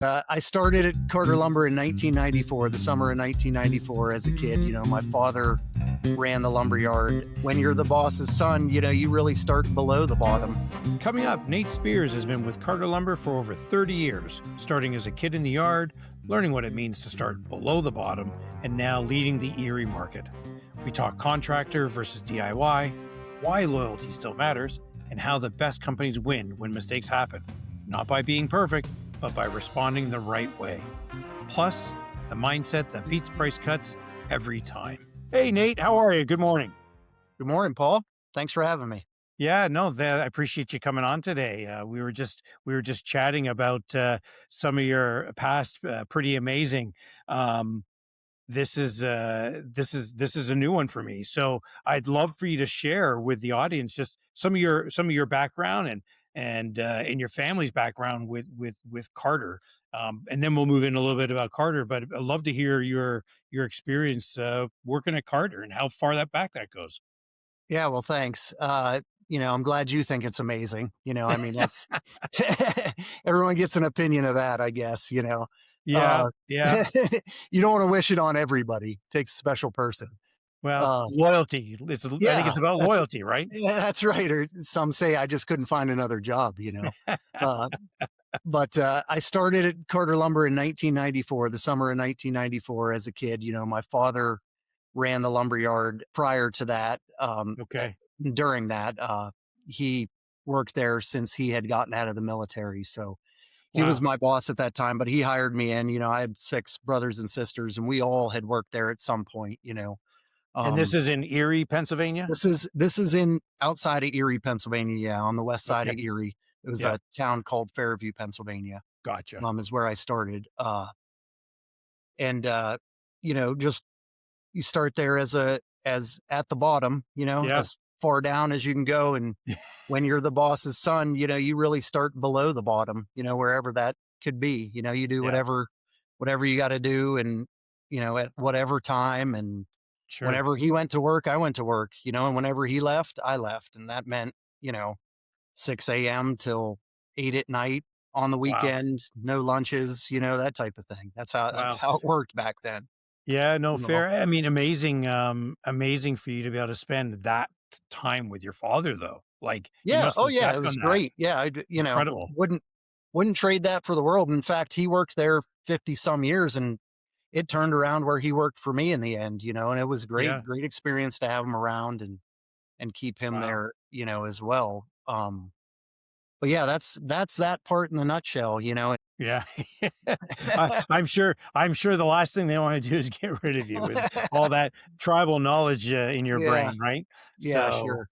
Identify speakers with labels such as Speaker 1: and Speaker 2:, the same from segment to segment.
Speaker 1: I started at Carter Lumber in 1994, the summer of 1994 as a kid. My father ran the lumber yard. When you're the boss's son, you really start below the bottom.
Speaker 2: Coming up, Nate Spears has been with Carter Lumber for over 30 years, starting as a kid in the yard, learning what it means to start below the bottom, and now leading the Erie market. We talk contractor versus DIY, why loyalty still matters, and how the best companies win when mistakes happen, not by being perfect, but by responding the right way. Plus, the mindset that beats price cuts every time. Hey, Nate, how are you? Good morning.
Speaker 1: Good morning, Paul. Thanks for having me.
Speaker 2: Yeah, no, I appreciate you coming on today. We were just chatting about some of your past, pretty amazing. This is a new one for me. So I'd love for you to share with the audience just some of your background and your family's background with Carter. And then we'll move in a little bit about Carter. But I'd love to hear your experience working at Carter and how far that goes.
Speaker 1: Yeah, well, thanks. I'm glad you think it's amazing. That's everyone gets an opinion of that, I guess.
Speaker 2: Yeah,
Speaker 1: Uh,
Speaker 2: yeah.
Speaker 1: you don't want to wish it on everybody. It takes a special person.
Speaker 2: Well,
Speaker 1: Uh,
Speaker 2: loyalty. I think
Speaker 1: yeah,
Speaker 2: it's about
Speaker 1: that's
Speaker 2: loyalty, right?
Speaker 1: yeah, that's right. Or some say I just couldn't find another job. Uh, but I started at Carter Lumber in 1994, the summer of 1994 as a kid. My father ran the lumber yard prior to that.
Speaker 2: Okay.
Speaker 1: During that, he worked there since he had gotten out of the military. So he was
Speaker 2: Wow.
Speaker 1: my boss at that time, but he hired me in. I had six brothers and sisters, and we all had worked there at some point.
Speaker 2: And this
Speaker 1: Um,
Speaker 2: is in Erie, Pennsylvania?
Speaker 1: this is in outside of Erie, Pennsylvania. Yeah, on the west side
Speaker 2: Okay.
Speaker 1: of Erie. It was
Speaker 2: Yeah.
Speaker 1: a town called Fairview, Pennsylvania.
Speaker 2: Gotcha.
Speaker 1: Is where I started. And just you start there as at the bottom,
Speaker 2: Yeah.
Speaker 1: as far down as you can go. And when you're the boss's son, you really start below the bottom, wherever that could be. You do
Speaker 2: Yeah.
Speaker 1: whatever you got to do, and at whatever time. And
Speaker 2: Sure.
Speaker 1: whenever he went to work, I went to work. And whenever he left, I left. And that meant, 6 a.m. till 8 at night on the
Speaker 2: Wow.
Speaker 1: weekend, no lunches, that type of thing. That's
Speaker 2: Wow.
Speaker 1: how it worked back then.
Speaker 2: Yeah, no,
Speaker 1: You know?
Speaker 2: fair. I mean, amazing for you to be able to spend that time with your father, though. Like, you
Speaker 1: Yeah.
Speaker 2: must
Speaker 1: Oh,
Speaker 2: look
Speaker 1: yeah.
Speaker 2: back
Speaker 1: It was
Speaker 2: on that.
Speaker 1: great. Yeah.
Speaker 2: Incredible.
Speaker 1: Wouldn't trade that for the world. In fact, he worked there 50 some years, and it turned around where he worked for me in the end, and it was
Speaker 2: Yeah.
Speaker 1: great experience to have him around and keep him
Speaker 2: Wow.
Speaker 1: there, as well. But yeah, that's that part in the nutshell.
Speaker 2: Yeah. I'm sure the last thing they want to do is get rid of you with all that tribal knowledge in your
Speaker 1: Yeah.
Speaker 2: brain, right?
Speaker 1: Yeah,
Speaker 2: So,
Speaker 1: sure.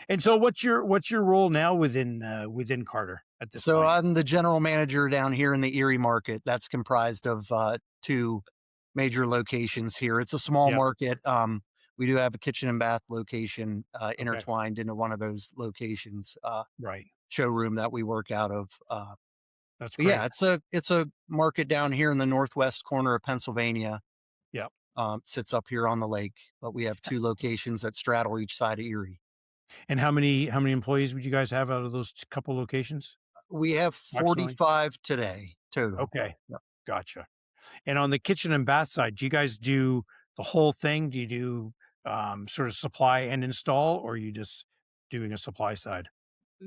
Speaker 2: and so what's your role now within Carter at this
Speaker 1: So
Speaker 2: point?
Speaker 1: I'm the general manager down here in the Erie market. That's comprised of two major locations here. It's a small
Speaker 2: Yep.
Speaker 1: market. We do have a kitchen and bath location
Speaker 2: Okay.
Speaker 1: intertwined into one of those locations,
Speaker 2: Right.
Speaker 1: showroom that we work out of.
Speaker 2: That's
Speaker 1: But yeah,
Speaker 2: great.
Speaker 1: it's a market down here in the northwest corner of Pennsylvania.
Speaker 2: Yep.
Speaker 1: Sits up here on the lake, but we have two locations that straddle each side of Erie.
Speaker 2: And how many employees would you guys have out of those couple locations
Speaker 1: We have
Speaker 2: approximately?
Speaker 1: 45 today total.
Speaker 2: Okay.
Speaker 1: Yep.
Speaker 2: Gotcha. And on the kitchen and bath side, do you guys do the whole thing? Do you do sort of supply and install, or are you just doing a supply side?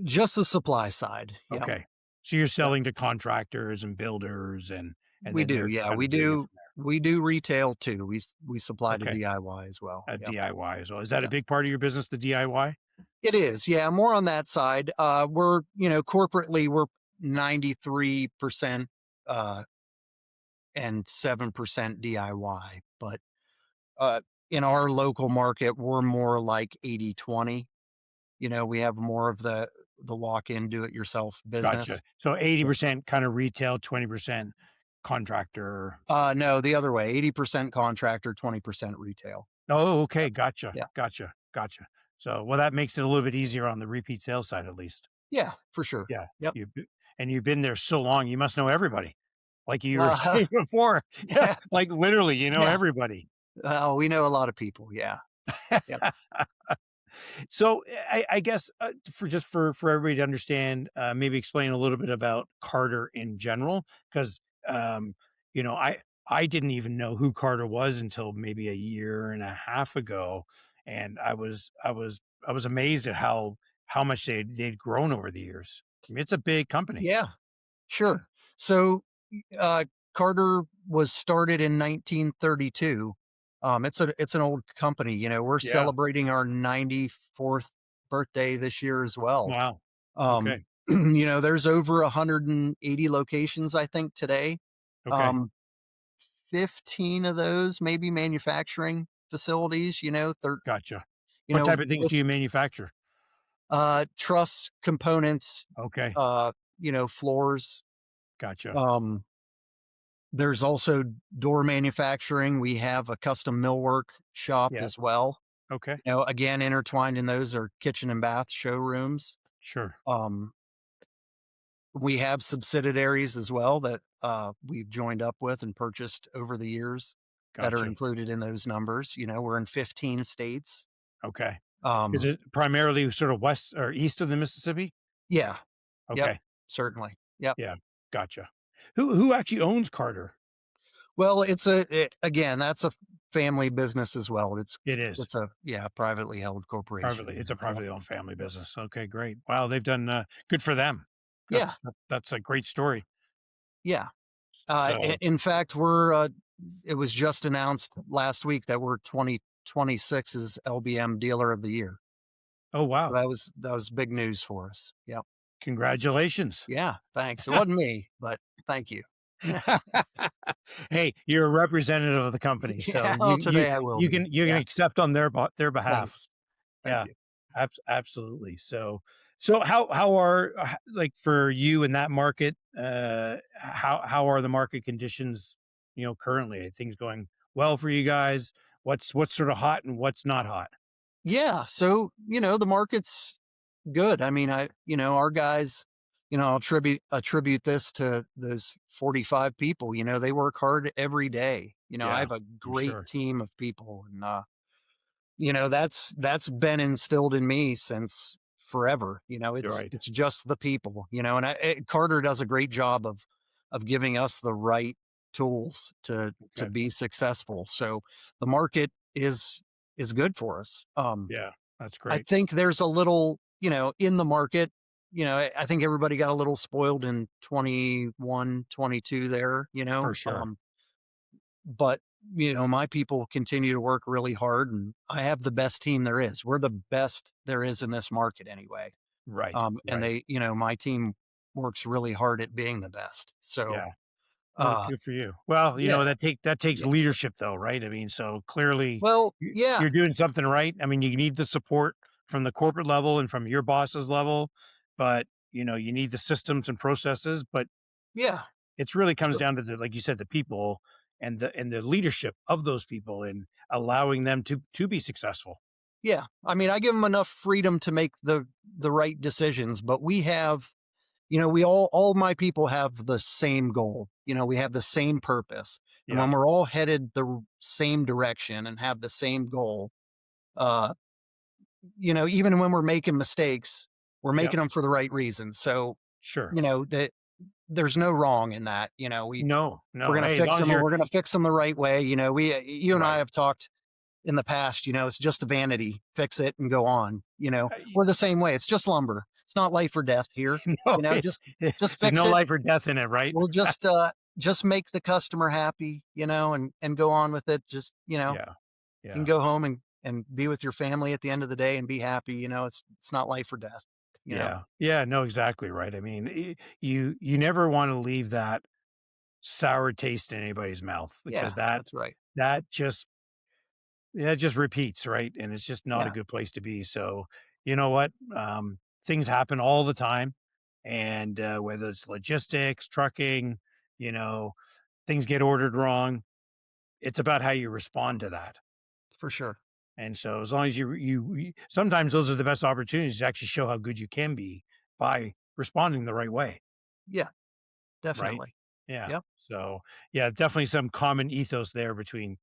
Speaker 1: Just the supply side. Yeah.
Speaker 2: Okay. So you're
Speaker 1: Yep.
Speaker 2: selling to contractors and builders and
Speaker 1: We
Speaker 2: then
Speaker 1: do.
Speaker 2: they're
Speaker 1: Yeah,
Speaker 2: kind
Speaker 1: we
Speaker 2: of doing it
Speaker 1: do.
Speaker 2: from
Speaker 1: We do retail too. We
Speaker 2: there.
Speaker 1: supply to
Speaker 2: Okay.
Speaker 1: DIY as well. Yep.
Speaker 2: DIY as well. Is that a
Speaker 1: Yeah.
Speaker 2: big part of your business, the DIY?
Speaker 1: It is. Yeah, more on that side. Corporately we're 93% uh and 7% DIY, but uh in our local market we're more like 80/20. We have more of the walk-in do it yourself
Speaker 2: Gotcha.
Speaker 1: business.
Speaker 2: So
Speaker 1: So
Speaker 2: 80% kind of retail, 20% contractor.
Speaker 1: no, the other way, 80% contractor, 20% retail.
Speaker 2: Oh,
Speaker 1: Yep.
Speaker 2: okay. Gotcha.
Speaker 1: Yeah.
Speaker 2: Gotcha. Gotcha. So, well, that makes it a little bit easier on the repeat sales side, at least.
Speaker 1: Yeah, for sure.
Speaker 2: Yeah.
Speaker 1: Yep.
Speaker 2: You've been there so long, you must know everybody. Like you were
Speaker 1: Uh,
Speaker 2: saying before. Yeah.
Speaker 1: yeah,
Speaker 2: Like literally,
Speaker 1: yeah.
Speaker 2: everybody.
Speaker 1: We know a lot of people. Yeah. Yep.
Speaker 2: So I guess for everybody to understand, maybe explain a little bit about Carter in general, because um, you know, I didn't even know who Carter was until maybe a year and a half ago, and I was amazed at how much they'd grown over the years. I mean, it's a big company.
Speaker 1: Yeah, sure. So, uh, Carter was started in 1932. It's an old company. We're
Speaker 2: Yeah.
Speaker 1: celebrating our 94th birthday this year as well.
Speaker 2: Wow.
Speaker 1: Um,
Speaker 2: Okay.
Speaker 1: there's over 180 locations, I think, today.
Speaker 2: Okay.
Speaker 1: Um, 15 of those maybe manufacturing facilities.
Speaker 2: Gotcha. What type of things
Speaker 1: With
Speaker 2: do you manufacture?
Speaker 1: truss components,
Speaker 2: Okay.
Speaker 1: floors.
Speaker 2: Gotcha.
Speaker 1: Um, there's also door manufacturing. We have a custom millwork shop
Speaker 2: Yeah.
Speaker 1: as well.
Speaker 2: Okay.
Speaker 1: Again, intertwined in those are kitchen and bath showrooms.
Speaker 2: Sure.
Speaker 1: Um, we have subsidiaries as well that we've joined up with and purchased over the years that are
Speaker 2: Gotcha.
Speaker 1: included in those numbers. We're in 15 states.
Speaker 2: Okay. Is
Speaker 1: Um,
Speaker 2: it primarily sort of west or east of the Mississippi?
Speaker 1: yeah, yep,
Speaker 2: Okay.
Speaker 1: certainly. Yep.
Speaker 2: Yeah. Gotcha. Who actually owns Carter?
Speaker 1: Well, again, that's a family business as well.
Speaker 2: It is.
Speaker 1: It's a yeah, privately held corporation.
Speaker 2: It's a
Speaker 1: Yep.
Speaker 2: privately owned family
Speaker 1: Yep.
Speaker 2: business. Okay, great. Wow, they've done, good for them.
Speaker 1: Yeah.
Speaker 2: That's a great story.
Speaker 1: Yeah.
Speaker 2: So
Speaker 1: In fact, it was just announced last week that we're 2026's LBM Dealer of the Year.
Speaker 2: oh,
Speaker 1: So
Speaker 2: wow.
Speaker 1: that was big news for us. Yep.
Speaker 2: Congratulations.
Speaker 1: Yeah. Thanks. It wasn't me, but thank you.
Speaker 2: Hey, you're a representative of the company, so
Speaker 1: Yeah. Well, today I will be.
Speaker 2: you can
Speaker 1: Yeah.
Speaker 2: accept on their behalf.
Speaker 1: Thanks. Thank
Speaker 2: Yeah,
Speaker 1: you.
Speaker 2: absolutely. So how are like for you in that market? How are the market conditions? Currently, are things going well for you guys? What's sort of hot and what's not hot?
Speaker 1: Yeah. So, the market's good. I mean, our guys, I'll attribute this to those 45 people. They work hard every day. I
Speaker 2: Yeah,
Speaker 1: have a
Speaker 2: I'm
Speaker 1: great
Speaker 2: sure.
Speaker 1: team of people, and that's been instilled in me since forever.
Speaker 2: You're
Speaker 1: It's
Speaker 2: right.
Speaker 1: it's just the people. Carter does a great job of giving us the right tools to
Speaker 2: Okay.
Speaker 1: be successful. So the market is good for us.
Speaker 2: Yeah, that's
Speaker 1: I
Speaker 2: great
Speaker 1: think there's a little, in the market, I think everybody got a little spoiled in 21, 22 there,
Speaker 2: for sure.
Speaker 1: but my people continue to work really hard and I have the best team there is. We're the best there is in this market anyway.
Speaker 2: Right.
Speaker 1: And
Speaker 2: Right.
Speaker 1: my team works really hard at being the best. So,
Speaker 2: Yeah. Well,
Speaker 1: uh,
Speaker 2: good for you. Well,
Speaker 1: yeah,
Speaker 2: that takes
Speaker 1: yeah.
Speaker 2: leadership though, right? I mean, so clearly
Speaker 1: Well, yeah,
Speaker 2: you're doing something right. I mean, you need the support from the corporate level and from your boss's level, but you need the systems and processes, but
Speaker 1: yeah.
Speaker 2: it's really comes
Speaker 1: So,
Speaker 2: down to the like you said, the people and the leadership of those people and allowing them to be successful.
Speaker 1: yeah. I mean, I give them enough freedom to make the right decisions, but we have we all my people have the same goal. We have the same purpose. And
Speaker 2: Yeah.
Speaker 1: when we're all headed the same direction and have the same goal, uh, even when we're making mistakes, we're
Speaker 2: Yeah.
Speaker 1: making them for the right reasons. So,
Speaker 2: Sure.
Speaker 1: that there's no wrong in that.
Speaker 2: No,
Speaker 1: We're
Speaker 2: no.
Speaker 1: gonna
Speaker 2: Hey, as
Speaker 1: fix
Speaker 2: long as
Speaker 1: them and
Speaker 2: you're
Speaker 1: we're gonna fix them the right way. You and I
Speaker 2: right.
Speaker 1: have talked in the past, it's just a vanity. Fix it and go on.
Speaker 2: Uh,
Speaker 1: We're the same way. It's just lumber. It's not life or death here.
Speaker 2: No, it's
Speaker 1: Just
Speaker 2: there's
Speaker 1: fix
Speaker 2: no
Speaker 1: it.
Speaker 2: life or death in it, right?
Speaker 1: We'll just make the customer happy, and go on with it. Just,
Speaker 2: Yeah,
Speaker 1: you can
Speaker 2: yeah,
Speaker 1: go home and be with your family at the end of the day and be happy. It's not life or death, you know?
Speaker 2: yeah, yeah. No, exactly right. I mean, you never want to leave that sour taste in anybody's mouth
Speaker 1: Yeah,
Speaker 2: because that
Speaker 1: that's right.
Speaker 2: that just that just repeats, right? And it's just not a
Speaker 1: Yeah,
Speaker 2: good place to be. So, you know what? Things happen all the time, and whether it's logistics, trucking, you know, things get ordered wrong. It's about how you respond to that.
Speaker 1: for sure.
Speaker 2: And so as long as sometimes those are the best opportunities to actually show how good you can be by responding the right way,
Speaker 1: Yeah,
Speaker 2: right?
Speaker 1: definitely.
Speaker 2: Yeah.
Speaker 1: Yep.
Speaker 2: So, yeah, definitely some common ethos there between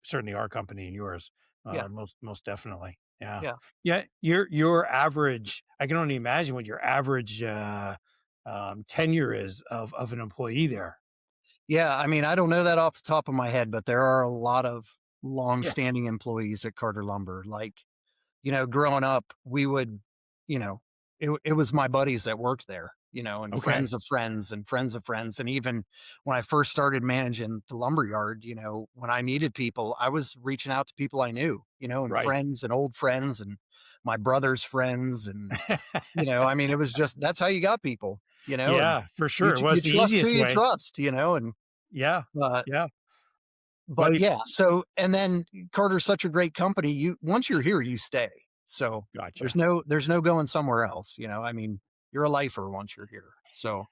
Speaker 2: certainly our company and yours.
Speaker 1: Yeah,
Speaker 2: Most definitely. Yeah.
Speaker 1: yeah.
Speaker 2: Yeah, your average I can only imagine what your average tenure is of an employee there.
Speaker 1: Yeah, I mean, I don't know that off the top of my head, but there are a lot of
Speaker 2: Yeah.
Speaker 1: long-standing employees at Carter Lumber. Like, growing up, we would, you know, it was my buddies that worked there, and
Speaker 2: Okay.
Speaker 1: friends of friends and friends of friends. And even when I first started managing the lumber yard, when I needed people, I was reaching out to people I knew, and
Speaker 2: Right.
Speaker 1: friends and old friends and my brother's friends. And, I mean, it was just that's how you got people, and
Speaker 2: Yeah, for
Speaker 1: you,
Speaker 2: sure. It
Speaker 1: you
Speaker 2: was the
Speaker 1: trust who
Speaker 2: easiest
Speaker 1: you
Speaker 2: way.
Speaker 1: trust, and,
Speaker 2: Yeah.
Speaker 1: uh,
Speaker 2: Yeah.
Speaker 1: but
Speaker 2: Well,
Speaker 1: yeah, so and then Carter's such a great company, once you're here, you stay. So, there's
Speaker 2: gotcha.
Speaker 1: no going somewhere else, I mean, you're a lifer once you're here. So,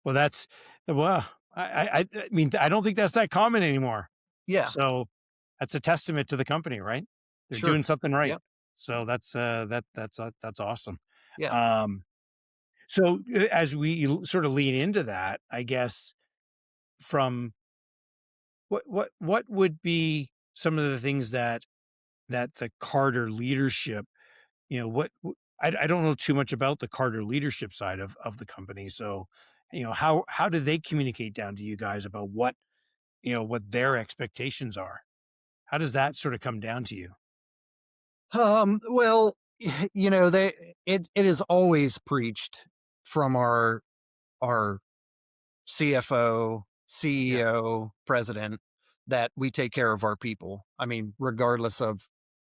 Speaker 2: Well, that's well, I mean, I don't think that's that common anymore.
Speaker 1: yeah,
Speaker 2: So that's a testament to the company, right? They're
Speaker 1: sure.
Speaker 2: doing something right.
Speaker 1: Yep,
Speaker 2: So that's awesome.
Speaker 1: yeah.
Speaker 2: Um, so as we sort of lean into that, I guess from what would be some of the things that the Carter leadership, I don't know too much about the Carter leadership side of the company. So, how do they communicate down to you guys about what their expectations are? How does that sort of come down to you?
Speaker 1: Well, it is always preached from our CFO,
Speaker 2: Yeah,
Speaker 1: CEO, president that we take care of our people. I mean, regardless of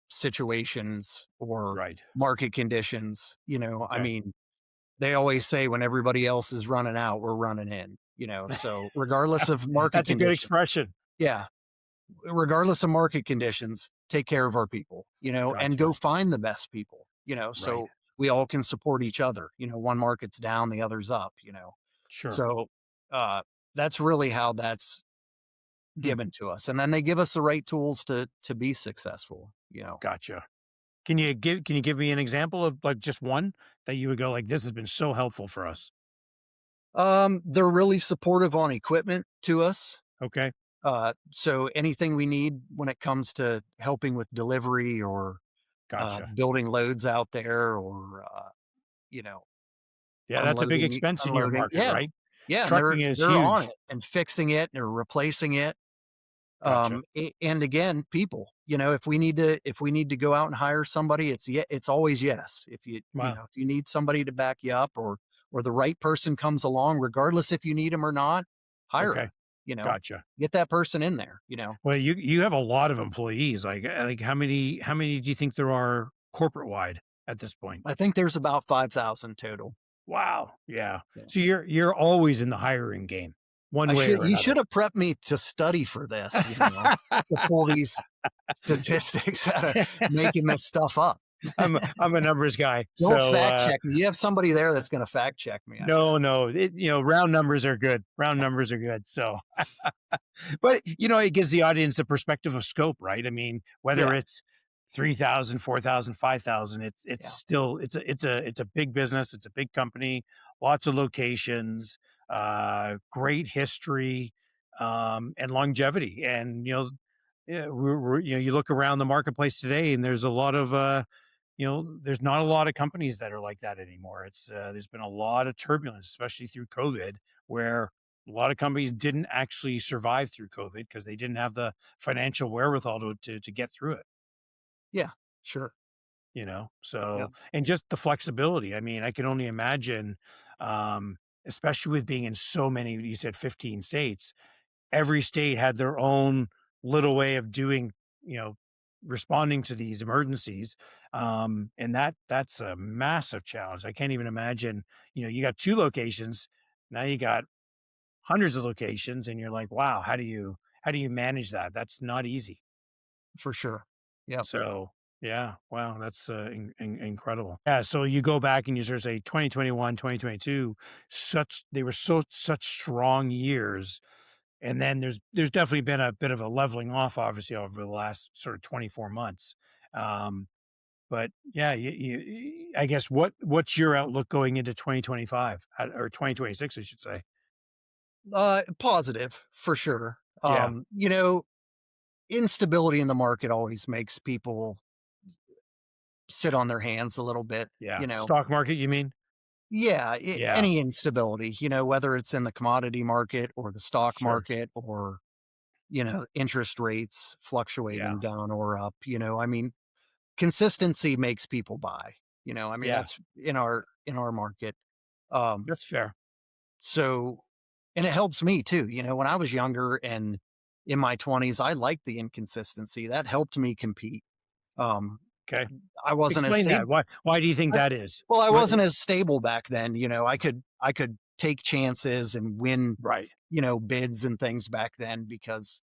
Speaker 1: situations or
Speaker 2: right.
Speaker 1: market conditions, I
Speaker 2: Okay.
Speaker 1: mean, they always say when everybody else is running out, we're running in, so regardless of market
Speaker 2: That's a good
Speaker 1: conditions.
Speaker 2: expression.
Speaker 1: Yeah. Regardless of market conditions, take care of our people, and
Speaker 2: Gotcha.
Speaker 1: go find the best people,
Speaker 2: Right.
Speaker 1: so we all can support each other. One market's down, the other's up,
Speaker 2: Sure.
Speaker 1: so uh, that's really how that's
Speaker 2: Hmm.
Speaker 1: given to us. And then they give us the right tools to be successful.
Speaker 2: Gotcha. Can you give me an example of like just one that you would go like this has been so helpful for us?
Speaker 1: They're really supportive on equipment to us.
Speaker 2: Okay.
Speaker 1: So anything we need when it comes to helping with delivery or
Speaker 2: Gotcha.
Speaker 1: building loads out there or you know,
Speaker 2: Yeah, that's a big
Speaker 1: unloading
Speaker 2: expense in your
Speaker 1: unloading.
Speaker 2: market,
Speaker 1: Yeah.
Speaker 2: right?
Speaker 1: Yeah, and they're
Speaker 2: Trucking is
Speaker 1: they're on
Speaker 2: huge.
Speaker 1: it and fixing it or replacing it.
Speaker 2: Gotcha.
Speaker 1: And again, people, if we need to go out and hire somebody, it's always yes. If
Speaker 2: Wow.
Speaker 1: if you need somebody to back you up or the right person comes along, regardless if you need them or not, hire
Speaker 2: Okay.
Speaker 1: them, you know,
Speaker 2: Gotcha.
Speaker 1: get that person in there.
Speaker 2: Well, you have a lot of employees. Like how many do you think there are corporate wide at this point?
Speaker 1: I think there's about 5,000 total.
Speaker 2: Wow. Yeah.
Speaker 1: Yeah.
Speaker 2: So you're always in the hiring game, one way or
Speaker 1: You
Speaker 2: another.
Speaker 1: should have prepped me to study for this, to pull these statistics out of making this stuff up.
Speaker 2: I'm a numbers guy.
Speaker 1: Don't
Speaker 2: So
Speaker 1: fact check me. You have somebody there that's gonna fact check me, I bet.
Speaker 2: no, no, round numbers are good. Round numbers are good. So but, it gives the audience a perspective of scope, right? I mean, whether
Speaker 1: Yeah,
Speaker 2: it's 3,000, 4,000, 5,000, it's
Speaker 1: yeah,
Speaker 2: still it's a big business, it's a big company, lots of locations, great history, and longevity. And, yeah, you look around the marketplace today and there's a lot of, there's not a lot of companies that are like that anymore. There's been a lot of turbulence, especially through COVID, where a lot of companies didn't actually survive through COVID because they didn't have the financial wherewithal to get through it.
Speaker 1: yeah, sure.
Speaker 2: So
Speaker 1: Yeah,
Speaker 2: and just the flexibility. I mean, I can only imagine, um, especially with being in so many. You said 15 states. Every state had their own little way of doing, you know, responding to these emergencies. And that's a massive challenge. I can't even imagine, you got two locations, now you got hundreds of locations, and you're like, wow, how do you manage that? That's not easy.
Speaker 1: for sure. Yep.
Speaker 2: So yeah, wow, that's incredible. Yeah, so you go back and you sort of say 2021, 2022, they were such strong years. And then there's definitely been a bit of a leveling off, obviously, over the last sort of 24 months. Um, but yeah, I guess what's your outlook going into 2025 or 2026, I should say?
Speaker 1: Positive for sure.
Speaker 2: Yeah,
Speaker 1: Instability in the market always makes people sit on their hands a little bit,
Speaker 2: yeah. Stock market, you mean?
Speaker 1: Yeah,
Speaker 2: Yeah,
Speaker 1: any instability, whether it's in the commodity market or the stock
Speaker 2: sure.
Speaker 1: market or, interest rates
Speaker 2: Yeah,
Speaker 1: fluctuating down or up, I mean, consistency makes people buy, I mean,
Speaker 2: yeah,
Speaker 1: that's in our market. Um,
Speaker 2: that's fair.
Speaker 1: so and it helps me too, when I was younger and in my 20s, I liked the inconsistency. That helped me compete. Um,
Speaker 2: Okay.
Speaker 1: I wasn't as
Speaker 2: Explain
Speaker 1: stable.
Speaker 2: that. Why do you think that is?
Speaker 1: Well, I
Speaker 2: What
Speaker 1: wasn't as stable back then, I could take chances and win,
Speaker 2: right.
Speaker 1: bids and things back then because,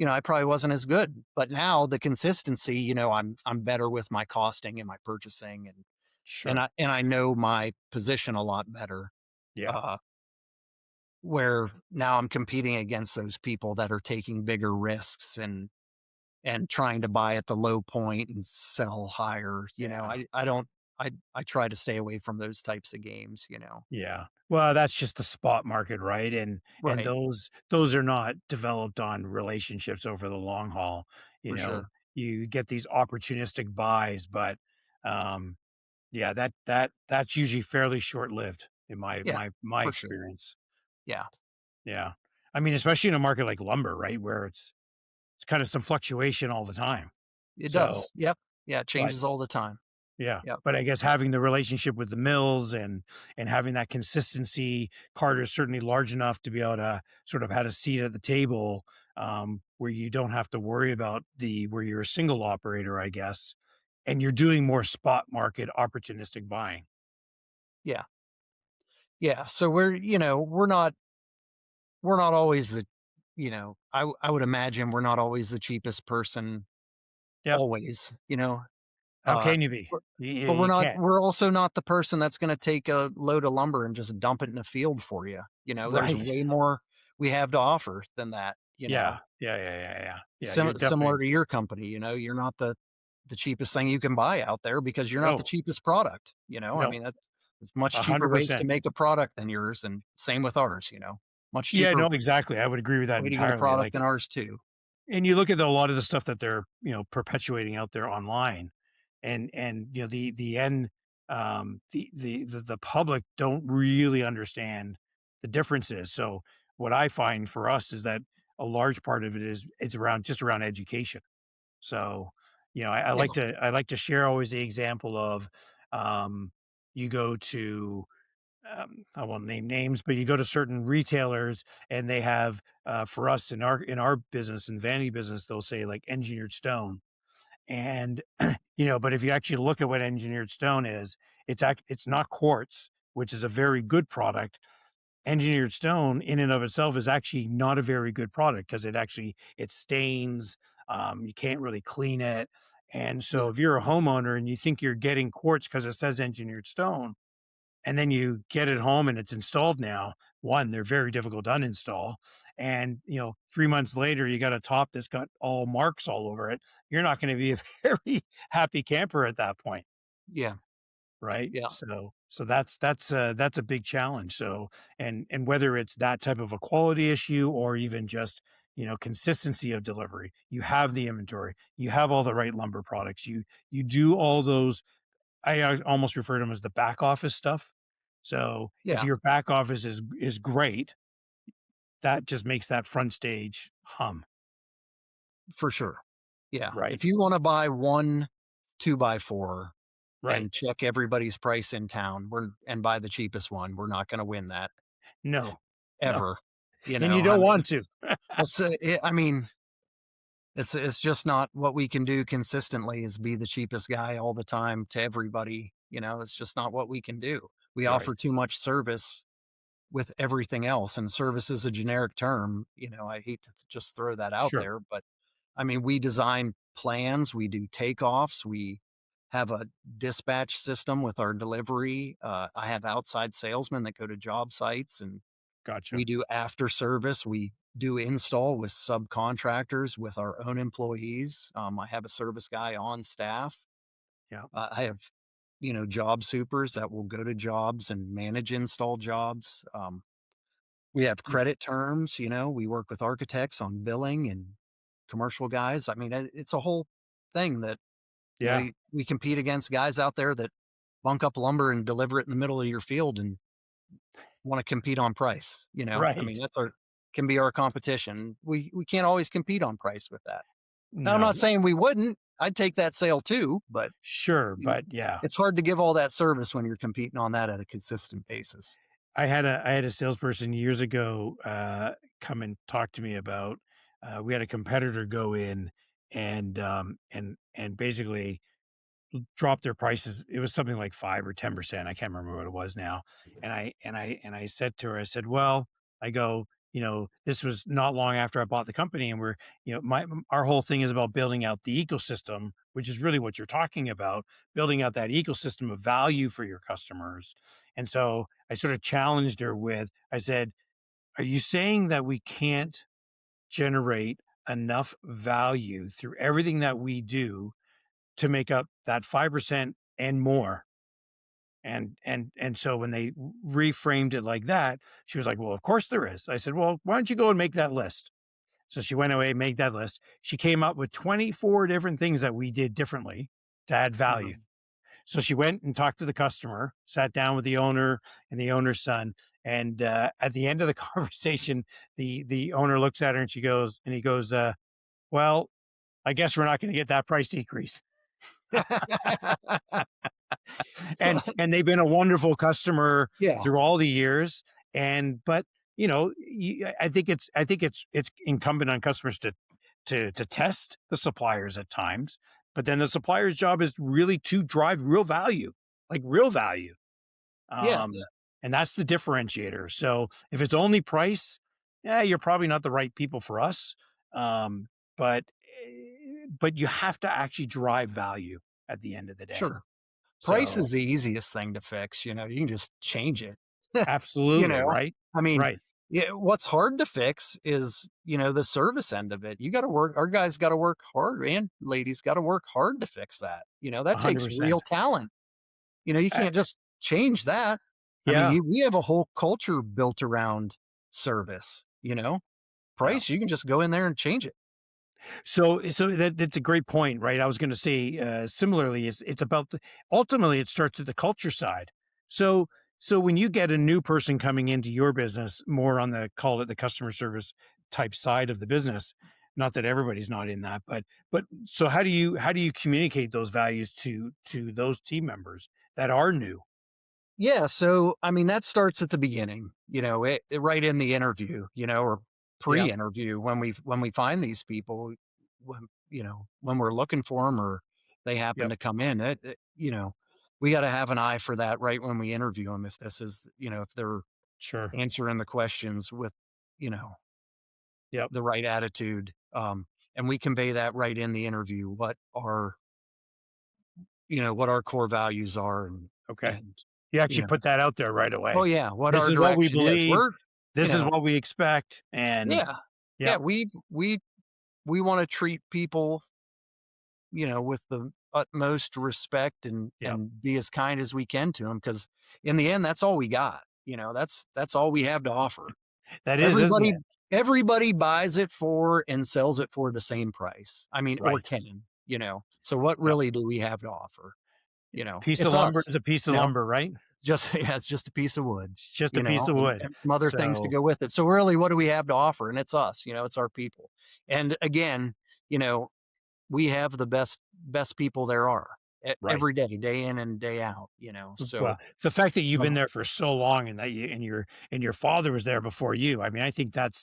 Speaker 1: I probably wasn't as good. But now the consistency, I'm better with my costing and my purchasing and
Speaker 2: Sure.
Speaker 1: I know my position a lot better.
Speaker 2: Yeah.
Speaker 1: Uh where now I'm competing against those people that are taking bigger risks and trying to buy at the low point and sell higher.
Speaker 2: Yeah.
Speaker 1: I don't I try to stay away from those types of games.
Speaker 2: Yeah. Well, that's just the spot market, right? And
Speaker 1: Right,
Speaker 2: those are not developed on relationships over the long haul. You
Speaker 1: for
Speaker 2: know,
Speaker 1: sure.
Speaker 2: you get these opportunistic buys, but um yeah, that's usually fairly short-lived in my
Speaker 1: Yeah,
Speaker 2: my
Speaker 1: for sure.
Speaker 2: experience.
Speaker 1: Yeah,
Speaker 2: Yeah. I mean, especially in a market like lumber, right, where it's kind of some fluctuation all the time.
Speaker 1: it
Speaker 2: So,
Speaker 1: does. Yep. Yeah, it
Speaker 2: but
Speaker 1: changes all the time.
Speaker 2: yeah,
Speaker 1: Yep.
Speaker 2: but I guess having the relationship with the mills and having that consistency, Carter's certainly large enough to be able to sort of had a seat at the table, where you don't have to worry about the where you're a single operator, I guess, and you're doing more spot market opportunistic buying.
Speaker 1: Yeah. Yeah. So we're not always I would imagine we're not always the cheapest person
Speaker 2: Yep.
Speaker 1: always.
Speaker 2: How
Speaker 1: Uh,
Speaker 2: can you be?
Speaker 1: but
Speaker 2: You
Speaker 1: but we're
Speaker 2: you
Speaker 1: not
Speaker 2: can't.
Speaker 1: we're also not the person that's gonna take a load of lumber and just dump it in a field for you. There's
Speaker 2: Right.
Speaker 1: way more we have to offer than that.
Speaker 2: Yeah. Yeah, yeah, yeah, yeah. Yeah, you're
Speaker 1: Similar
Speaker 2: definitely
Speaker 1: to your company, you're not the cheapest thing you can buy out there because you're not the
Speaker 2: no,
Speaker 1: cheapest product. I
Speaker 2: no,
Speaker 1: mean, that's there's much cheaper ways to
Speaker 2: 100%.
Speaker 1: make a product than yours, and same with ours. Much
Speaker 2: Yeah,
Speaker 1: cheaper
Speaker 2: no, exactly. I would agree with that
Speaker 1: way to get a
Speaker 2: entirely.
Speaker 1: product
Speaker 2: Like
Speaker 1: than ours too.
Speaker 2: and you look at a lot of the stuff that they're, perpetuating out there online and the end the public don't really understand the differences. So what I find for us is that a large part of it is it's around just around education. So,
Speaker 1: Yeah,
Speaker 2: I like to share always the example of you go to I won't name names, but you go to certain retailers and they have for us in our business in vanity business, they'll say like engineered stone. And but if you actually look at what engineered stone is, it's not quartz, which is a very good product. Engineered stone in and of itself is actually not a very good product because it stains, you can't really clean it. And so
Speaker 1: yeah,
Speaker 2: if you're a homeowner and you think you're getting quartz because it says engineered stone, and then you get it home and it's installed now. One, they're very difficult to uninstall. And, 3 months later, you got a top that's got all marks all over it. You're not gonna be a very happy camper at that point,
Speaker 1: yeah,
Speaker 2: right?
Speaker 1: yeah,
Speaker 2: So that's a big challenge. So and whether it's that type of a quality issue or even just, consistency of delivery, you have the inventory, you have all the right lumber products, you do all those I almost refer to them as the back office stuff. So, if
Speaker 1: yeah,
Speaker 2: your back office is great, that just makes that front stage hum,
Speaker 1: for sure. Yeah,
Speaker 2: right?
Speaker 1: if you want to buy one 2x4
Speaker 2: Right.
Speaker 1: and check everybody's price in town, and buy the cheapest one, we're not going to win that e-
Speaker 2: No, no,
Speaker 1: ever.
Speaker 2: and you
Speaker 1: I
Speaker 2: don't
Speaker 1: mean,
Speaker 2: want to.
Speaker 1: I mean, it's just not what we can do consistently is be the cheapest guy all the time to everybody. It's just not what we can do. We
Speaker 2: Right,
Speaker 1: offer too much service with everything else, and service is a generic term. I hate to just throw that out
Speaker 2: sure,
Speaker 1: there, but I mean, we design plans, we do takeoffs, we have a dispatch system with our delivery. I have outside salesmen that go to job sites and we
Speaker 2: gotcha.
Speaker 1: do after service. We do install with subcontractors with our own employees. I have a service guy on staff.
Speaker 2: Yeah,
Speaker 1: I have, job supers that will go to jobs and manage install jobs. We have
Speaker 2: mm,
Speaker 1: credit terms. We work with architects on billing and commercial guys. I mean, it's a whole thing that
Speaker 2: yeah,
Speaker 1: we compete against guys out there that bunk up lumber and deliver it in the middle of your field and want to compete on price, you know? I mean,
Speaker 2: Right.
Speaker 1: that's our can be our competition. We can't always compete on price with that. Now, I'm
Speaker 2: No,
Speaker 1: not saying we wouldn't. I'd take that sale too, but
Speaker 2: sure,
Speaker 1: you
Speaker 2: but yeah.
Speaker 1: it's hard to give all that service when you're competing on that at a consistent basis.
Speaker 2: I had a salesperson years ago, come and talk to me about, we had a competitor go in and basically dropped their prices. It was something like 5 or 10%. I can't remember what it was now. And I said to her, I said, "Well," I go, "this was not long after I bought the company, and our whole thing is about building out the ecosystem, which is really what you're talking about, building out that ecosystem of value for your customers." And so I sort of challenged her with, I said, "Are you saying that we can't generate enough value through everything that we do to make up that 5% and more?" And so when they reframed it like that, she was like, "Well, of course there is." I said, "Well, why don't you go and make that list?" So she went away, made that list. She came up with 24 different things that we did differently to add value.
Speaker 1: Mhm.
Speaker 2: So she went and talked to the customer, sat down with the owner and the owner's son, and at the end of the conversation, the owner looks at her and he goes, "Well, I guess we're not going to get that price decrease." And they've been a wonderful customer
Speaker 1: Yeah,
Speaker 2: through all the years. And but I think it's incumbent on customers to test the suppliers at times, but then the supplier's job is really to drive real value, like real value.
Speaker 1: yeah,
Speaker 2: And that's the differentiator. So if it's only price, yeah, you're probably not the right people for us. Um, but you have to actually drive value at the end of the day.
Speaker 1: sure. Price
Speaker 2: So
Speaker 1: is the easiest thing to fix, you can just change it. You
Speaker 2: absolutely,
Speaker 1: know?
Speaker 2: right?
Speaker 1: I mean,
Speaker 2: Right.
Speaker 1: yeah, what's hard to fix is, the service end of it. You gotta work our guys gotta work hard and ladies gotta work hard to fix that. That takes
Speaker 2: 100%.
Speaker 1: real talent. You
Speaker 2: Uh,
Speaker 1: can't just change that. I mean,
Speaker 2: yeah.
Speaker 1: we have a whole culture built around service.
Speaker 2: Yeah.
Speaker 1: Price, you can just go in there and change it.
Speaker 2: So that's a great point, right? I was going to say, similarly, it's about ultimately it starts at the culture side. So so when you get a new person coming into your business, more on the, call it, the customer service type side of the business, not that everybody's not in that, but so how do you communicate those values to those team members that are new?
Speaker 1: Yeah, so I mean that starts at the beginning, right in the interview, or
Speaker 2: Yeah.
Speaker 1: pre-interview when we find these people, when we're looking for them or they happen
Speaker 2: Yep.
Speaker 1: to come in, we got to have an eye for that right when we interview them. If this is, if they're
Speaker 2: Sure.
Speaker 1: answering the questions with, you know,
Speaker 2: Yep.
Speaker 1: the right attitude, and we convey that right in the interview, what our core values are, and
Speaker 2: Okay.
Speaker 1: and
Speaker 2: You
Speaker 1: you
Speaker 2: actually
Speaker 1: know,
Speaker 2: put that out there right
Speaker 1: oh
Speaker 2: away.
Speaker 1: yeah, what
Speaker 2: This
Speaker 1: our
Speaker 2: is what we
Speaker 1: direction is.
Speaker 2: believe.
Speaker 1: You
Speaker 2: This is
Speaker 1: know,
Speaker 2: what we expect. And
Speaker 1: Yeah. Yeah,
Speaker 2: yep.
Speaker 1: we wanna treat people, with the utmost respect and
Speaker 2: Yep.
Speaker 1: and be as kind as we can to them, because in the end, that's all we got, that's all we have to offer.
Speaker 2: That is, isn't
Speaker 1: Everybody
Speaker 2: it?
Speaker 1: everybody buys it for and sells it for the same price. I mean, or
Speaker 2: Right.
Speaker 1: can. So what
Speaker 2: Yep.
Speaker 1: really do we have to offer?
Speaker 2: Piece of
Speaker 1: It's
Speaker 2: lumber
Speaker 1: us,
Speaker 2: is a piece
Speaker 1: you
Speaker 2: of
Speaker 1: know?
Speaker 2: lumber, right?
Speaker 1: Just yeah, it's just a piece of wood,
Speaker 2: It's just a piece of
Speaker 1: and
Speaker 2: wood.
Speaker 1: and some other things to
Speaker 2: So,
Speaker 1: go with it. So really, what do we have to offer? And it's us, it's our people. And again, you know, we have the best people there are
Speaker 2: right.
Speaker 1: every day in and day out.
Speaker 2: Well,
Speaker 1: So
Speaker 2: the fact that you've been
Speaker 1: um,
Speaker 2: there for so long and that your father was there before you, I mean, I think that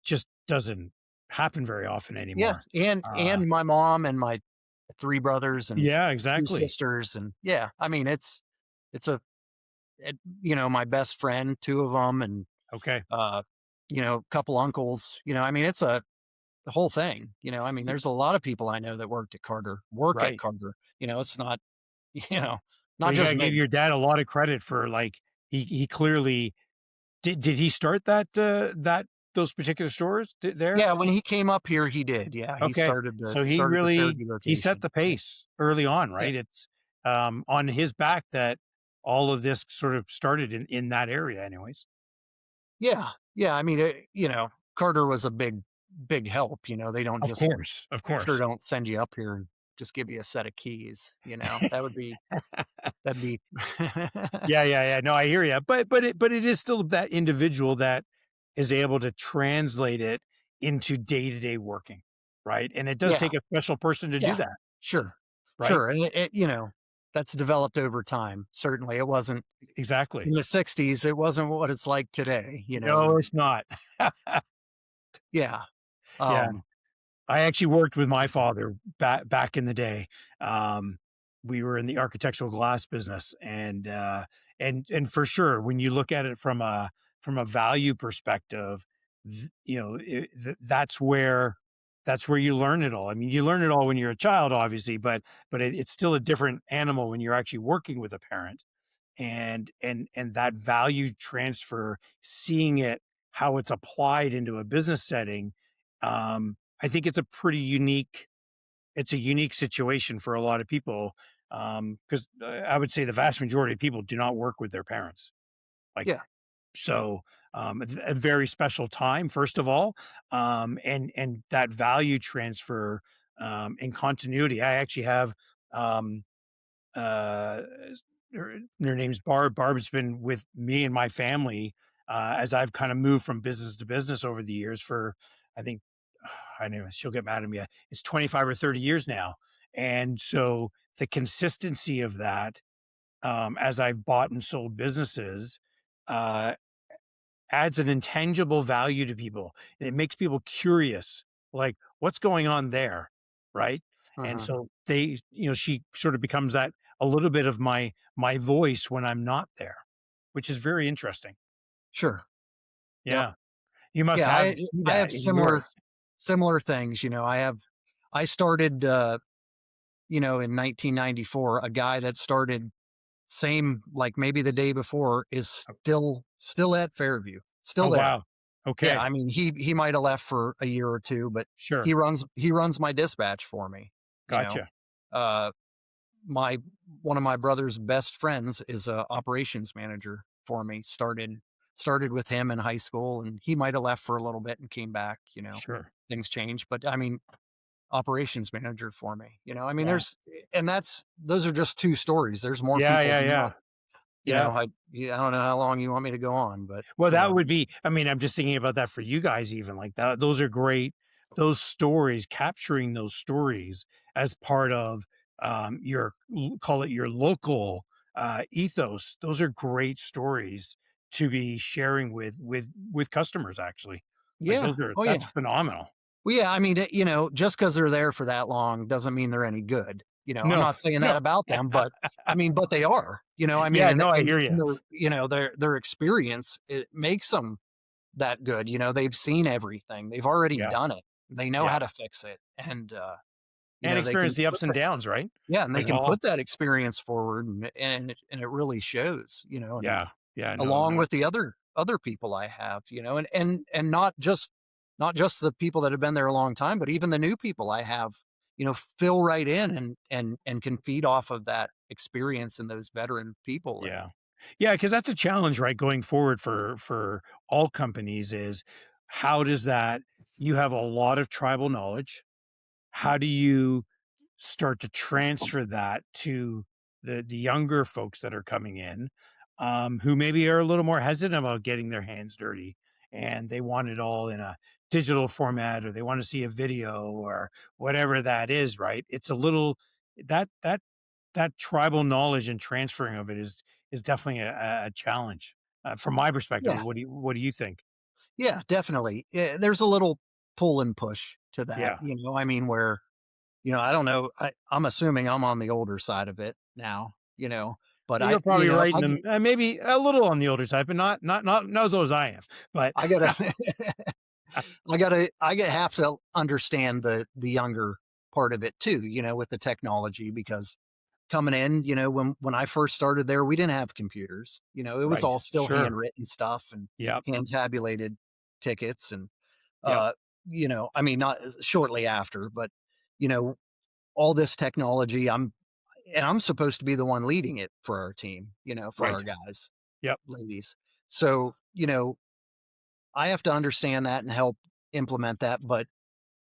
Speaker 2: just doesn't happen very often
Speaker 1: yeah,
Speaker 2: anymore.
Speaker 1: and my mom and my three brothers and
Speaker 2: Yeah,
Speaker 1: two
Speaker 2: exactly.
Speaker 1: sisters, and yeah, I mean it's my best friend, two of them, and
Speaker 2: Okay.
Speaker 1: uh, a couple uncles. I mean it's the whole thing. I mean, there's a lot of people I know that work at
Speaker 2: Right.
Speaker 1: Carter. It's not, you know,
Speaker 2: Well,
Speaker 1: not
Speaker 2: you
Speaker 1: just
Speaker 2: gotta give
Speaker 1: me.
Speaker 2: your dad a lot of credit for, like, he clearly did he start that those particular stores there?
Speaker 1: Yeah, when he came up here, he did. Yeah, he
Speaker 2: Okay.
Speaker 1: started the
Speaker 2: So
Speaker 1: started the Fairview
Speaker 2: he set
Speaker 1: location.
Speaker 2: the
Speaker 1: Yeah,
Speaker 2: pace early on,
Speaker 1: yeah,
Speaker 2: right? It's, on his back that all of this sort of started in that area anyways.
Speaker 1: yeah, yeah. I mean, Carter was a big help. They don't
Speaker 2: Of
Speaker 1: just
Speaker 2: course, of
Speaker 1: sure
Speaker 2: course.
Speaker 1: don't send you up here and just give you a set of keys, that'd be
Speaker 2: Yeah, yeah, yeah. No, I hear you. But it is still that individual that is able to translate it into day-to-day working, right? And it does
Speaker 1: Yeah,
Speaker 2: take a special person to do
Speaker 1: yeah,
Speaker 2: that,
Speaker 1: sure,
Speaker 2: right?
Speaker 1: sure, and that's developed over time. Certainly, it wasn't
Speaker 2: Exactly.
Speaker 1: in the '60s, it wasn't what it's like today,
Speaker 2: No, it's not.
Speaker 1: yeah,
Speaker 2: Yeah.
Speaker 1: um,
Speaker 2: I actually worked with my father back in the day. Um, we were in the architectural glass business, and for sure, when you look at it from a value perspective, that's where you learn it all. I mean, you learn it all when you're a child, obviously, but it's still a different animal when you're actually working with a parent, and that value transfer, seeing it how it's applied into a business setting. I think it's a unique situation for a lot of people, because I would say the vast majority of people do not work with their parents. Like,
Speaker 1: yeah,
Speaker 2: so, a very special time, first of all, and that value transfer, and continuity. I actually have, um, uh, her name's Barb. Barb's been with me and my family, as I've kind of moved from business to business over the years for, I think, I know she'll get mad at me. It's 25 or 30 years now. And so the consistency of that, as I've bought and sold businesses, uh, adds an intangible value to people. It makes people curious, like, what's going on there, right? And
Speaker 1: uh
Speaker 2: so she sort of becomes that, a little bit of my voice when I'm not there, which is very interesting.
Speaker 1: sure, yep,
Speaker 2: Yeah. You must
Speaker 1: yeah,
Speaker 2: have see
Speaker 1: I
Speaker 2: that
Speaker 1: have
Speaker 2: in yours.
Speaker 1: similar things, I started, in 1994, a guy that started same, like, maybe the day before is still at Fairview, still
Speaker 2: Oh,
Speaker 1: there.
Speaker 2: wow.
Speaker 1: Yeah,
Speaker 2: Okay.
Speaker 1: I mean, he might have left for a year or 2, but
Speaker 2: Sure.
Speaker 1: he runs my dispatch for me, you know?
Speaker 2: Gotcha.
Speaker 1: Uh, my one of my brother's best friends is a operations manager for me, started with him in high school, and he might have left for a little bit and came back,
Speaker 2: Sure.
Speaker 1: things change, but, I mean, operations manager for me, I mean,
Speaker 2: Yeah.
Speaker 1: and those are just 2 stories, there's more
Speaker 2: Yeah,
Speaker 1: people
Speaker 2: yeah,
Speaker 1: than that,
Speaker 2: yeah. Yeah.
Speaker 1: I don't know how long you want me to go on, but,
Speaker 2: Well, that would be, I mean, I'm just thinking about that for you guys even, like, that those are great. Those stories, capturing those stories as part of, your call it your local, ethos. Those are great stories to be sharing with customers, actually. Like,
Speaker 1: yeah, oh,
Speaker 2: that's
Speaker 1: yeah.
Speaker 2: phenomenal.
Speaker 1: Well, yeah, I mean, just because 'cause they're there for that long doesn't mean they're any good, I'm
Speaker 2: No,
Speaker 1: not saying
Speaker 2: no.
Speaker 1: that about them, but, I mean, but they are, I mean,
Speaker 2: Yeah, no, I hear you.
Speaker 1: their their experience, it makes them that good, they've seen everything, they've already
Speaker 2: Yeah,
Speaker 1: done it, they know
Speaker 2: yeah.
Speaker 1: how to fix it, and,
Speaker 2: And
Speaker 1: they
Speaker 2: experience
Speaker 1: can
Speaker 2: the
Speaker 1: put
Speaker 2: ups and
Speaker 1: that
Speaker 2: downs, right?
Speaker 1: yeah, and they
Speaker 2: Like,
Speaker 1: can
Speaker 2: all
Speaker 1: put that experience forward, and it really shows, and
Speaker 2: yeah, yeah, no,
Speaker 1: along
Speaker 2: no.
Speaker 1: with the other people I have, and not just the people that have been there a long time, but even the new people I have, fill right in and can feed off of that experience and those veteran people. And
Speaker 2: Yeah. Yeah, because that's a challenge, right, going forward for all companies is, how does that you have a lot of tribal knowledge. How do you start to transfer that to the younger folks that are coming in, who maybe are a little more hesitant about getting their hands dirty, and they want it all in a digital format, or they want to see a video or whatever that is, right? It's a little, that that that tribal knowledge and transferring of it is definitely a challenge, from my perspective.
Speaker 1: yeah,
Speaker 2: What do you think?
Speaker 1: yeah, definitely. Yeah, there's a little pull and push to that,
Speaker 2: Yeah.
Speaker 1: I mean, where, I don't know, I'm assuming I'm on the older side of it now, but
Speaker 2: You're probably right in
Speaker 1: I,
Speaker 2: the, maybe a little on the older side, but not as old as I am. But
Speaker 1: I gotta have to understand the younger part of it too, with the technology because coming in, when I first started there, we didn't have computers. It was
Speaker 2: right,
Speaker 1: all still
Speaker 2: sure,
Speaker 1: handwritten stuff and
Speaker 2: yep,
Speaker 1: hand tabulated tickets and
Speaker 2: yep,
Speaker 1: uh, I mean not shortly after, but you know, all this technology, I'm supposed to be the one leading it for our team, for
Speaker 2: right,
Speaker 1: our guys,
Speaker 2: yep,
Speaker 1: ladies. So, I have to understand that and help implement that, but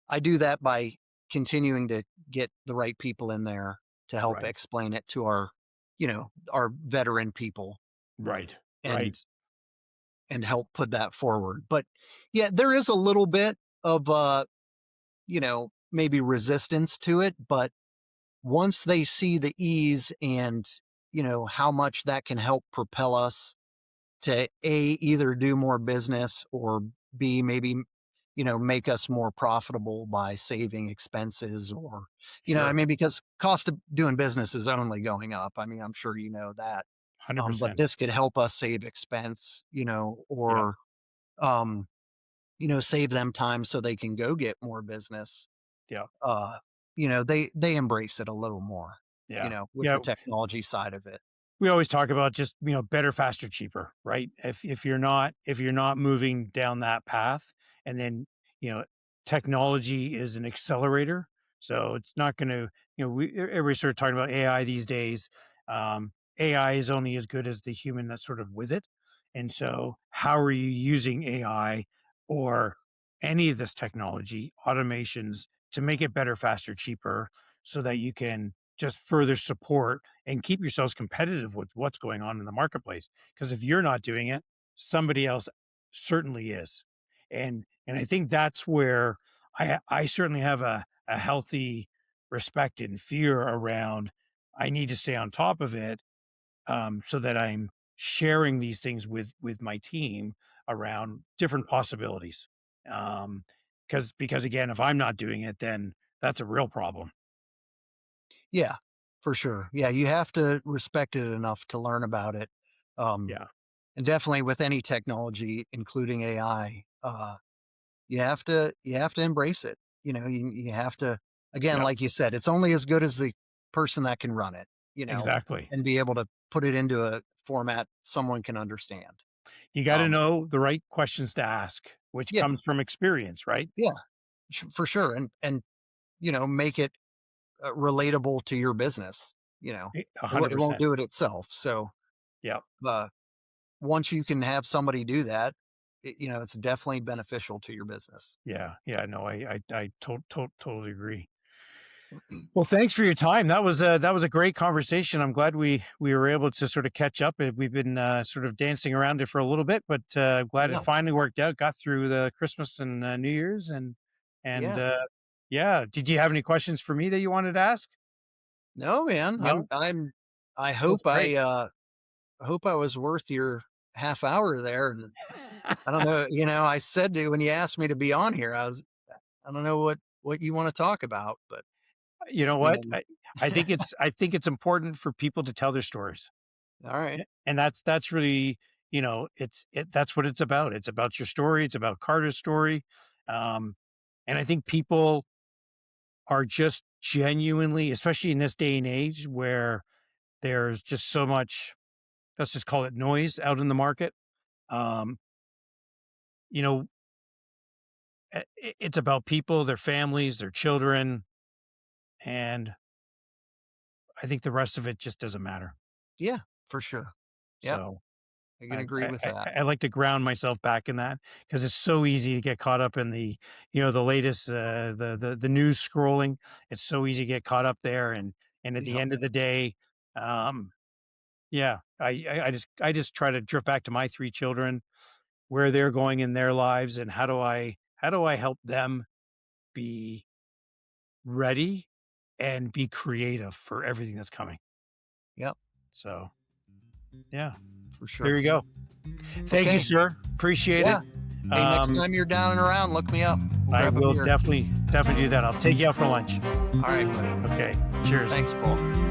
Speaker 1: I do that by continuing to get the right people in there to help
Speaker 2: Right.
Speaker 1: explain it to our veteran people
Speaker 2: Right. Right.
Speaker 1: and help put that forward. But yeah, there is a little bit of maybe resistance to it, but once they see the ease and how much that can help propel us to either do more business or b maybe make us more profitable by saving expenses or I
Speaker 2: Sure.
Speaker 1: mean, because cost of doing business is only going up. I mean, I'm sure you know that. But
Speaker 2: 100%.
Speaker 1: this could help us save expense,
Speaker 2: Yeah.
Speaker 1: or um save them time so they can go get more business.
Speaker 2: Yeah.
Speaker 1: uh they embrace it a little more,
Speaker 2: Yeah.
Speaker 1: with
Speaker 2: Yeah.
Speaker 1: the technology side of it.
Speaker 2: We always talk about just, better, faster, cheaper, right? If you're not moving down that path, and then, you know, technology is an accelerator. So it's not going to, everybody's sort of talking about AI these days. AI is only as good as the human that's sort of with it. And so how are you using AI or any of this technology, automations, to make it better, faster, cheaper, so that you can just further support and keep yourselves competitive with what's going on in the marketplace? Because if you're not doing it, somebody else certainly is. And I think that's where I certainly have a healthy respect and fear around. I need to stay on top of it, so that I'm sharing these things with my team around different possibilities. Um, because again, if I'm not doing it, then that's a real problem.
Speaker 1: Yeah, for sure. Yeah, you have to respect it enough to learn about it. Um,
Speaker 2: Yeah.
Speaker 1: and definitely with any technology, including AI, you have to embrace it. You have to, again,
Speaker 2: Yeah.
Speaker 1: like you said, it's only as good as the person that can run it,
Speaker 2: Exactly.
Speaker 1: and be able to put it into a format someone can understand.
Speaker 2: You gotta
Speaker 1: Um,
Speaker 2: know the right questions to ask, which
Speaker 1: yeah,
Speaker 2: comes from experience, right?
Speaker 1: yeah, for sure, and make it relatable to your business. It won't
Speaker 2: 100%.
Speaker 1: do it itself. So,
Speaker 2: Yeah.
Speaker 1: uh, once you can have somebody do that, it's definitely beneficial to your business.
Speaker 2: Yeah. Yeah. No, totally agree. Well, thanks for your time. That was a great conversation. I'm glad we were able to sort of catch up. We've been sort of dancing around it for a little bit, but glad it
Speaker 1: Yeah,
Speaker 2: finally worked out. Got through the Christmas and New Year's, and
Speaker 1: yeah.
Speaker 2: yeah. Did you have any questions for me that you wanted to ask?
Speaker 1: No, man.
Speaker 2: No,
Speaker 1: I
Speaker 2: that's
Speaker 1: hope
Speaker 2: great.
Speaker 1: I was worth your half hour there. And I don't know, I said to when you asked me to be on here, I don't know what you want to talk about, but
Speaker 2: You know
Speaker 1: you
Speaker 2: what?
Speaker 1: know,
Speaker 2: I think it's important for people to tell their stories.
Speaker 1: all right.
Speaker 2: And that's really, that's what it's about. It's about your story. It's about Carter's story. Um, and I think people are just genuinely, especially in this day and age where there's just so much, let's just call it noise out in the market. Um, you know, it's about people, their families, their children, and I think the rest of it just doesn't matter.
Speaker 1: Yeah, for sure. Yep,
Speaker 2: So
Speaker 1: I can
Speaker 2: I
Speaker 1: agree
Speaker 2: I
Speaker 1: with
Speaker 2: I
Speaker 1: that.
Speaker 2: I like to ground myself back in that, because it's so easy to get caught up in the latest, the news scrolling. It's so easy to get caught up there, and at the
Speaker 1: Yep,
Speaker 2: end of the day, um, yeah, I just try to drift back to my 3 children, where they're going in their lives, and how do I help them be ready and be creative for everything that's coming.
Speaker 1: yep,
Speaker 2: So, yeah,
Speaker 1: for
Speaker 2: there
Speaker 1: sure.
Speaker 2: you go. Thank you,
Speaker 1: Okay.
Speaker 2: sir. Appreciate it.
Speaker 1: Yeah. Hey, next
Speaker 2: Um
Speaker 1: time you're down and around, look me up. We'll
Speaker 2: I
Speaker 1: grab a
Speaker 2: will
Speaker 1: beer.
Speaker 2: definitely do that. I'll take you out for lunch.
Speaker 1: All right, buddy.
Speaker 2: Okay. Cheers.
Speaker 1: Thanks, Paul.